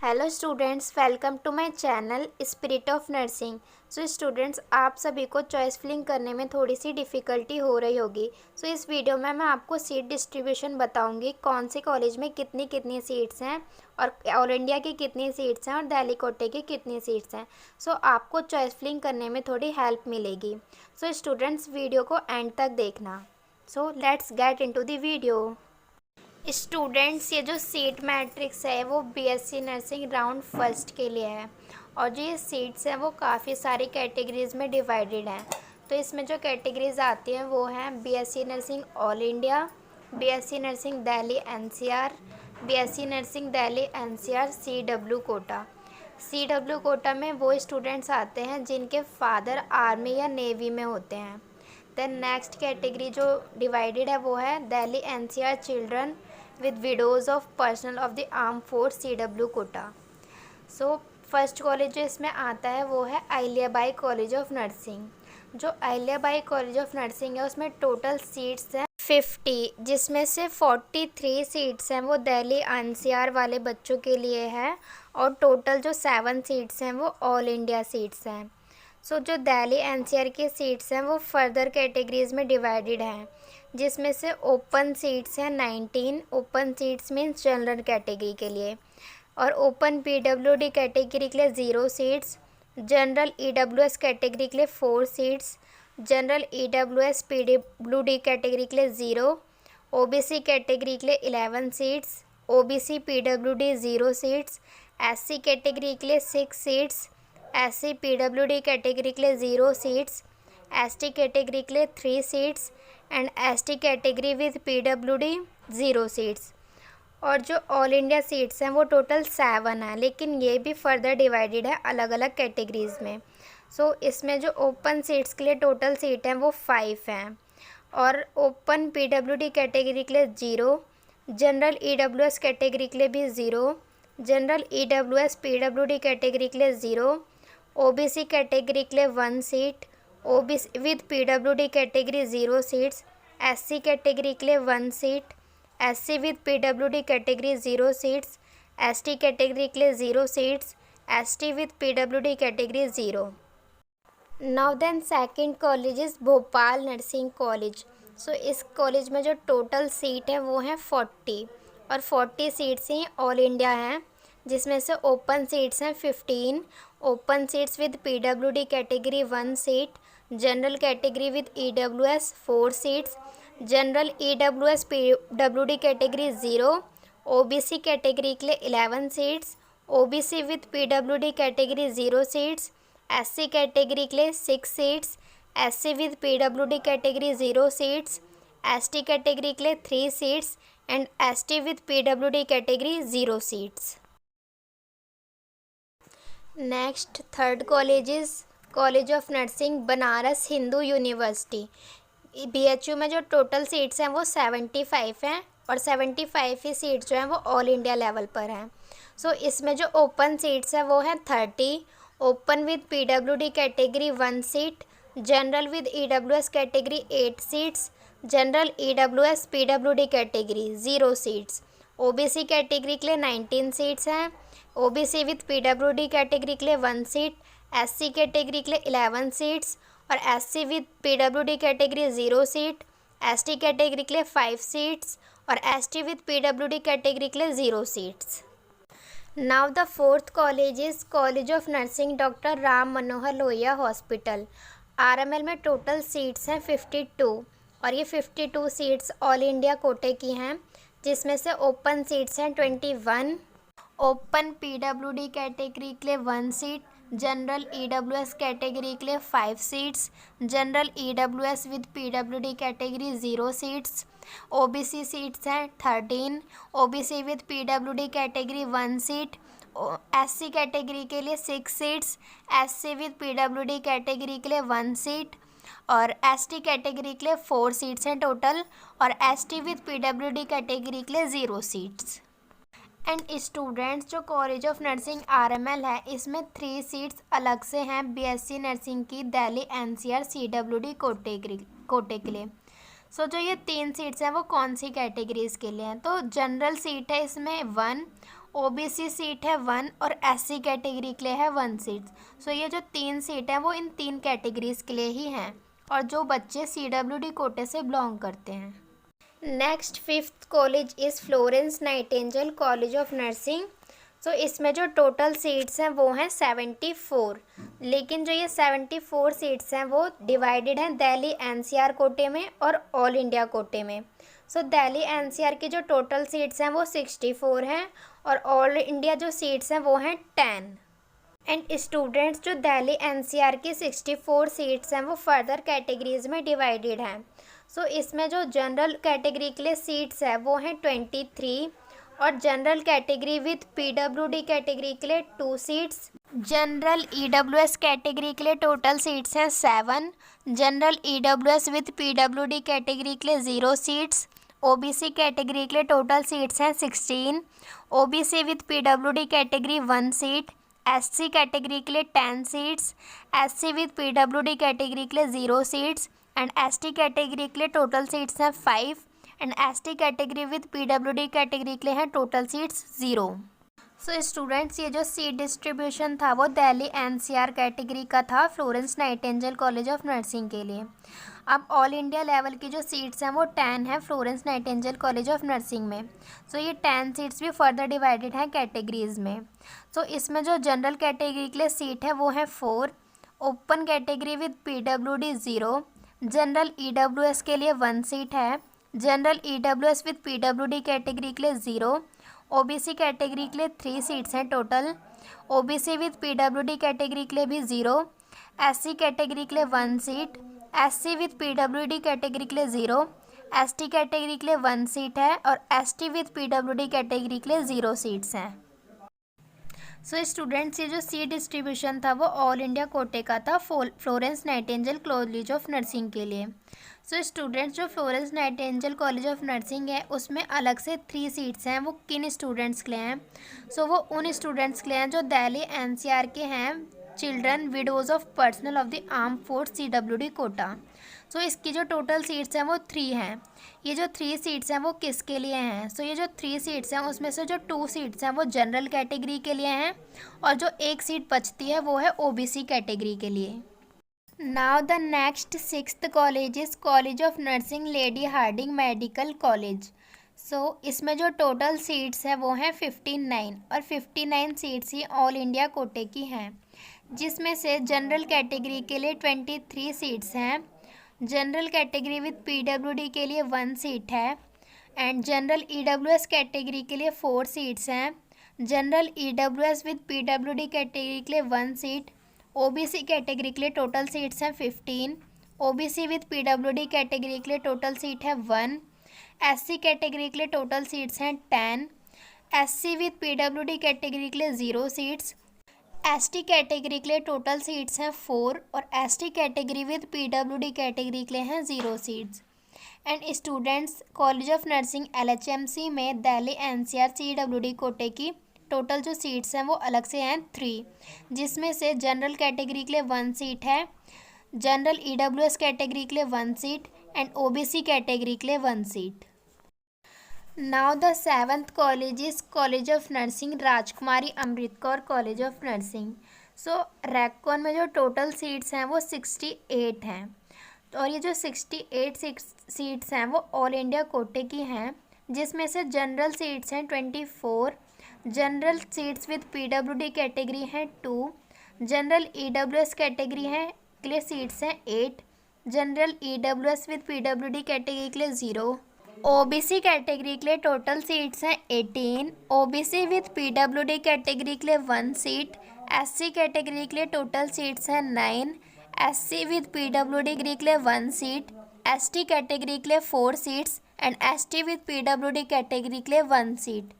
Hello students, welcome to my channel spirit of nursing. So students, आप सभी को choice filling करने में थोड़ी सी डिफ़िकल्टी हो रही होगी। सो इस वीडियो में मैं आपको सीट डिस्ट्रीब्यूशन बताऊंगी, कौन से कॉलेज में कितनी कितनी सीट्स हैं और ऑल इंडिया की कितनी सीट्स हैं और दिल्ली कोटे की कितनी सीट्स हैं। सो आपको चॉइस फिलिंग करने में थोड़ी हेल्प मिलेगी। सो स्टूडेंट्स, वीडियो को एंड तक देखना। So let's get into the video. Students, ये जो सीट मैट्रिक्स है वो बीएससी नर्सिंग राउंड फर्स्ट के लिए है और जो ये सीट्स हैं वो काफ़ी सारी कैटेगरीज़ में डिवाइडेड हैं। तो इसमें जो कैटेगरीज आती हैं वो हैं BSc nursing all India, BSc nursing Delhi NCR, BSc nursing Delhi NCR CW quota. CW quota में वो स्टूडेंट्स आते हैं जिनके फादर आर्मी या नेवी में होते हैं। देन नेक्स्ट कैटेगरी जो डिवाइडेड है वो है Delhi NCR children with widows of personal of the arm force CW quota. So first college जो इसमें आता है वो है अहिल्याबाई कॉलेज ऑफ नर्सिंग। जो अहिल्याबाई कॉलेज ऑफ नर्सिंग है उसमें टोटल सीट्स हैं 50, जिसमें से 43 सीट्स हैं वो दिल्ली एनसीआर वाले बच्चों के लिए है और टोटल जो 7 सीट्स हैं वो ऑल इंडिया सीट्स हैं। सो जो दिल्ली एनसीआर की सीट्स हैं वो फर्दर कैटेगरीज़ में डिवाइडेड हैं, जिसमें से ओपन सीट्स हैं 19। Open seats means general category के लिए, और ओपन पीडब्ल्यूडी कैटेगरी के लिए 0 सीट्स, जनरल ईडब्ल्यूएस कैटेगरी के लिए 4 seats, general EWS PWD category के लिए 0, ओबीसी कैटेगरी के लिए 11 seats, OBC PWD 0 seats, SC category के लिए 6 सीट्स, एससी पीडब्ल्यूडी कैटेगरी के लिए 0 सीट्स, एसटी कैटेगरी के लिए 3 seats and ST category with PWD 0 seats. और जो ऑल इंडिया सीट्स हैं वो टोटल 7 हैं, लेकिन ये भी फर्दर डिवाइडेड है अलग अलग कैटेगरीज़ में। सो इसमें जो ओपन सीट्स के लिए टोटल सीट हैं वो 5 हैं, और ओपन पीडब्ल्यूडी कैटेगरी के लिए 0, जनरल ईडब्ल्यूएस कैटेगरी के लिए भी 0, जनरल ईडब्ल्यूएस पीडब्ल्यूडी कैटेगरी के लिए 0, ओबीसी कैटेगरी के लिए 1 seat, OBC with PWD category 0 seats, SC category के लिए 1 seat, SC with PWD category 0 seats, ST category के लिए 0 seats, ST with PWD category 0। Now then second college is Bhopal nursing college. So इस college में जो total seat है वो है 40, और 40 सीट्स ही ऑल इंडिया हैं, जिसमें से ओपन सीट्स हैं 15। Open seats with PWD category 1 seat, general category with EWS 4 seats, general EWS PWD category 0, OBC category के लिए 11 seats, OBC with PWD category 0 seats, SC category के लिए 6 seats, SC with PWD category 0 seats, ST category के लिए 3 seats and ST with PWD category 0 seats. Next third college is college of nursing Banaras Hindu university. BHU में जो total seats हैं वो 75 हैं, और 75 ही सीट्स जो हैं वो ऑल इंडिया लेवल पर हैं। सो इसमें जो ओपन सीट्स हैं वो हैं 30, open with PWD category 1 seat, general with EWS category 8 seats, general EWS PWD category 0 seats, OBC category के लिए 19 सीट्स हैं, ओबीसी विद पीडब्ल्यूडी कैटेगरी के लिए 1 सीट, एससी कैटेगरी के लिए 11 सीट्स, और SC with PWD category 0 seat, ST category के लिए 5 सीट्स, और एसटी विद पीडब्ल्यूडी कैटेगरी के लिए 0 seats. Now the fourth college is college of nursing doctor Ram Manohar Lohia hospital. RML में टोटल सीट्स हैं 52, और ये 52 सीट्स ऑल इंडिया कोटे की हैं, जिसमें से ओपन सीट्स हैं 21। ओपन पीडब्ल्यूडी कैटेगरी के लिए 1 सीट, जनरल ईडब्ल्यूएस कैटेगरी के लिए 5 seats, general EWS with PWD category 0 seats, OBC seats हैं 13, OBC with PWD category 1 seat, SC category के लिए 6 seats, SC with PWD category के लिए 1 सीट, और एसटी कैटेगरी के लिए 4 सीट्स हैं टोटल, और एसटी विद पीडब्ल्यूडी कैटेगरी के लिए 0 सीट्स। एंड स्टूडेंट्स, जो कॉलेज ऑफ नर्सिंग आरएमएल है इसमें 3 सीट्स अलग से हैं बीएससी नर्सिंग की दिल्ली एनसीआर सीडब्ल्यूडी कोटे के लिए। सो जो ये 3 सीट्स हैं वो कौन सी कैटेगरीज़ के लिए हैं, तो जनरल सीट है इसमें 1, ओबीसी सीट है 1 और एससी कैटेगरी के लिए है 1 सीट। सो ये जो 3 सीट हैं वो इन 3 कैटेगरीज के लिए ही हैं और जो बच्चे सीडब्ल्यूडी कोटे से बिलोंग करते हैं। Next 5th college is Florence Nightingale college of nursing. So इसमें जो टोटल सीट्स हैं वो हैं 74, लेकिन जो ये 74 सीट्स हैं वो डिवाइडेड हैं दिल्ली एनसीआर कोटे में और ऑल इंडिया कोटे में। सो दिल्ली एनसीआर की जो टोटल सीट्स हैं वो 64 हैं और ऑल इंडिया जो सीट्स हैं वो हैं 10। एंड स्टूडेंट्स जो दिल्ली एनसीआर की 64 सीट्स हैं वो फर्दर कैटेगरीज में डिवाइडेड हैं। सो इसमें जो जनरल कैटेगरी के लिए सीट्स है वो हैं 23 और general category with PWD category के लिए 2 सीट्स। जनरल ईडब्ल्यूएस कैटेगरी के लिए टोटल सीट्स हैं 7। General EWS with PWD category के लिए 0 सीट्स। ओबीसी कैटेगरी के लिए टोटल सीट्स हैं 16। OBC with PWD category 1 seat. SC category के लिए 10 seats. SC with PWD category के लिए 0 सीट्स एंड एसटी कैटेगरी के लिए टोटल सीट्स हैं 5 and ST category with PWD category के लिए हैं टोटल सीट्स 0। सो स्टूडेंट्स ये जो सीट डिस्ट्रीब्यूशन था वो दिल्ली एनसीआर कैटेगरी का था Florence Nightingale college of nursing के लिए। अब ऑल इंडिया लेवल की जो सीट्स हैं वो 10 है Florence Nightingale college of nursing में। सो ये 10 सीट्स भी फर्दर डिवाइडेड हैं कैटेगरीज में। सो इसमें जो जनरल कैटेगरी के लिए सीट है वो है 4। Open category with PWD 0। General EWS के लिए 1 सीट है। General EWS with PWD category के लिए 0। ओबीसी कैटेगरी के लिए 3 सीट्स हैं total. OBC with PWD category के लिए भी 0। एससी कैटेगरी के लिए 1 seat. SC with PWD category के लिए 0। एसटी कैटेगरी के लिए 1 सीट है और एसटी विद पीडब्ल्यूडी कैटेगरी के लिए 0 सीट्स हैं। सो स्टूडेंट्स ये जो सीट डिस्ट्रीब्यूशन था वो ऑल इंडिया कोटे का था Florence Nightingale college of nursing के लिए। सो स्टूडेंट्स जो Florence Nightingale college of nursing है उसमें अलग से 3 सीट्स हैं। वो किन स्टूडेंट्स के लिए हैं? सो वो उन स्टूडेंट्स के लिए हैं जो दिल्ली एनसीआर के हैं, children widows of personal of the arm force CWD quota. So इसकी जो टोटल सीट्स हैं वो 3 हैं। ये जो 3 सीट्स हैं वो किसके लिए हैं? सो ये जो 3 सीट्स हैं उसमें से जो 2 सीट्स हैं वो जनरल कैटेगरी के लिए हैं और जो 1 सीट बचती है वो है ओबीसी कैटेगरी के लिए। Now the next 6th college is college of nursing Lady Hardinge medical college. So इसमें जो टोटल सीट्स हैं वो हैं 59 और 59 सीट्स ही ऑल इंडिया कोटे की हैं, जिसमें से जनरल कैटेगरी के लिए 23 सीट्स हैं। जनरल कैटेगरी विद पीडब्ल्यूडी के लिए 1 सीट है एंड जनरल ईडब्ल्यूएस कैटेगरी के लिए 4 सीट्स हैं। General EWS with PWD category के लिए 1 सीट। ओबीसी कैटेगरी के लिए टोटल सीट्स हैं 15। ओबीसी विद पीडब्ल्यूडी कैटेगरी के लिए टोटल सीट है 1। एससी कैटेगरी के लिए टोटल सीट्स हैं 10। एससी विद पीडब्ल्यूडी कैटेगरी के लिए 0 सीट्स। एसटी कैटेगरी के लिए टोटल सीट्स हैं 4 और ST category with PWD category के लिए हैं 0 seats. And students college of nursing एलएचएमसी में दिल्ली एनसीआर सीडब्ल्यूडी कोटे की टोटल जो सीट्स हैं वो अलग से हैं 3, जिसमें से जनरल कैटेगरी के लिए 1 सीट है, जनरल ईडब्ल्यूएस कैटेगरी के लिए 1 सीट एंड ओबीसी कैटेगरी के लिए 1 seat. Now the 7th college is college of nursing Rajkumari Amrit Kaur college of nursing. सो रैकॉन में जो टोटल सीट्स हैं वो 68 हैं और ये जो 68 सीट्स हैं वो ऑल इंडिया कोटे की हैं, जिसमें से जनरल सीट्स हैं 24। General seats with PWD category हैं 2। जनरल ईडब्ल्यूएस कैटेगरी हैं के लिए सीट्स हैं 8। General EWS with PWD category के लिए 0। ओबीसी कैटेगरी के लिए टोटल सीट्स हैं 18। ओबीसी विद पीडब्ल्यूडी कैटेगरी के लिए 1 सीट। एससी कैटेगरी के लिए टोटल सीट्स हैं 9। एससी विद पीडब्ल्यूडी के लिए 1 सीट। एसटी कैटेगरी के लिए 4 seats and ST with PWD category के लिए 1 सीट।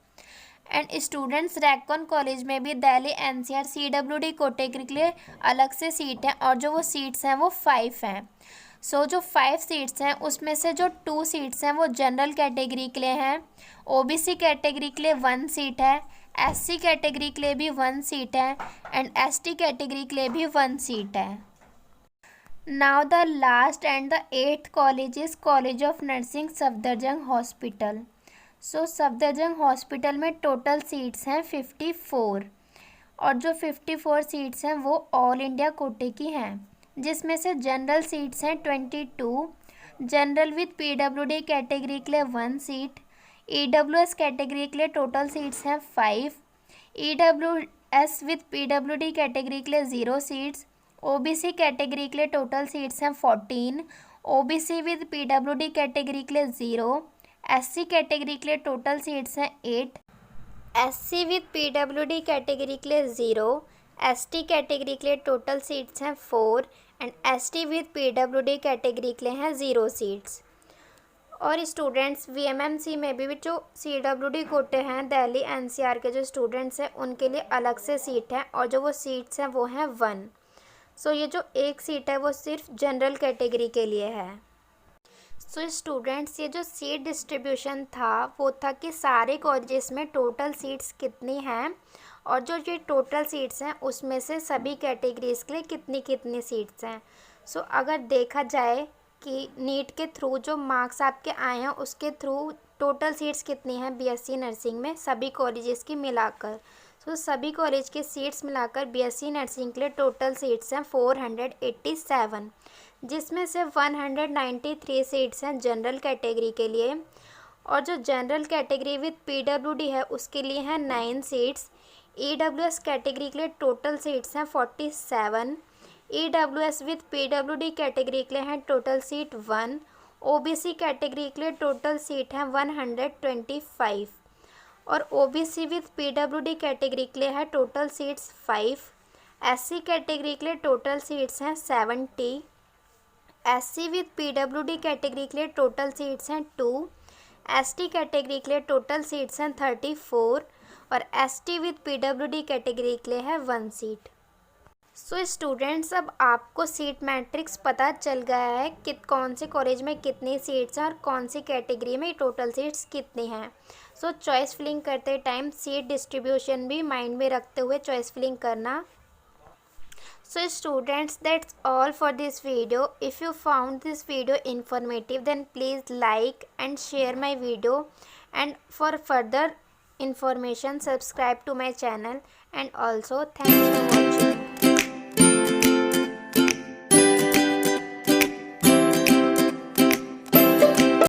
एंड स्टूडेंट्स रैकॉन कॉलेज में भी दिल्ली एनसीआर सीडब्ल्यूडी कोटे के लिए अलग से सीट है और जो वो सीट्स हैं वो 5 हैं। सो जो 5 सीट्स हैं उसमें से जो 2 सीट्स हैं वो जनरल कैटेगरी के लिए हैं। ओबीसी कैटेगरी के लिए 1 सीट है। एससी कैटेगरी के लिए भी 1 सीट है एंड एसटी कैटेगरी के लिए भी 1 सीट है। Now the last and the 8th college is college of nursing Safdarjung hospital. So Safdarjung hospital में टोटल सीट्स हैं 54, और जो 54 सीट्स हैं वो ऑल इंडिया कोटे की हैं, जिसमें से जनरल सीट्स हैं 22, जनरल विद पीडब्ल्यूडी कैटेगरी के लिए 1 सीट, ईडब्ल्यूएस कैटेगरी के लिए टोटल सीट्स हैं 5, ईडब्ल्यूएस विद पीडब्ल्यूडी कैटेगरी के लिए 0 सीट्स, ओबीसी कैटेगरी के लिए टोटल सीट्स हैं 14, ओबीसी विद पीडब्ल्यूडी कैटेगरी के लिए 0, एससी कैटेगरी के लिए टोटल सीट्स हैं 8, एससी विद पीडब्ल्यूडी कैटेगरी के लिए 0, एसटी कैटेगरी के लिए टोटल सीट्स हैं 4 and ST with PWD category के लिए हैं 0 सीट्स। और स्टूडेंट्स वीएमएमसी में भी जो सीडब्ल्यूडी कोटे हैं दिल्ली एनसीआर के जो स्टूडेंट्स हैं उनके लिए अलग से सीट है, और जो वो सीट्स हैं वो हैं 1। सो ये जो 1 सीट है वो सिर्फ जनरल कैटेगरी के लिए है। सो स्टूडेंट्स ये जो सीट डिस्ट्रीब्यूशन था वो था कि सारे कॉलेजेस में टोटल सीट्स कितनी हैं, और जो ये टोटल सीट्स हैं उसमें से सभी कैटेगरीज़ के लिए कितनी कितनी सीट्स हैं। सो अगर देखा जाए कि नीट के थ्रू जो मार्क्स आपके आए हैं उसके थ्रू टोटल सीट्स कितनी हैं बीएससी नर्सिंग में सभी कॉलेजेस की मिलाकर, सो सभी कॉलेज के सीट्स मिलाकर बीएससी नर्सिंग के लिए टोटल सीट्स हैं 487, जिसमें से 193 सीट्स हैं जनरल कैटेगरी के लिए, और जो जनरल कैटेगरी विद पीडब्ल्यूडी है उसके लिए हैं 9 सीट्स, ईडब्ल्यूएस कैटेगरी के लिए टोटल सीट्स हैं 47, ईडब्ल्यूएस विद पीडब्ल्यूडी कैटेगरी के लिए हैं टोटल सीट 1, ओबीसी कैटेगरी के लिए टोटल सीट हैं 125, और ओबीसी विद पीडब्ल्यूडी कैटेगरी के लिए है टोटल सीट्स 5, एससी कैटेगरी के लिए टोटल सीट्स हैं 70, एससी विद पीडब्ल्यूडी कैटेगरी के लिए टोटल सीट्स हैं 2, एसटी कैटेगरी के लिए टोटल सीट्स हैं 34, और एसटी विद पीडब्ल्यूडी कैटेगरी के लिए है 1 सीट। सो स्टूडेंट्स अब आपको सीट मैट्रिक्स पता चल गया है कि कौन से कॉलेज में कितनी सीट्स हैं और कौन सी कैटेगरी में टोटल सीट्स कितनी हैं। सो चॉइस फिलिंग करते टाइम सीट डिस्ट्रीब्यूशन भी माइंड में रखते हुए चॉइस फिलिंग करना। So students, that's all for this video. If you found this video informative, then please like and share my video, and for further information subscribe to my channel, and also thanks for watching.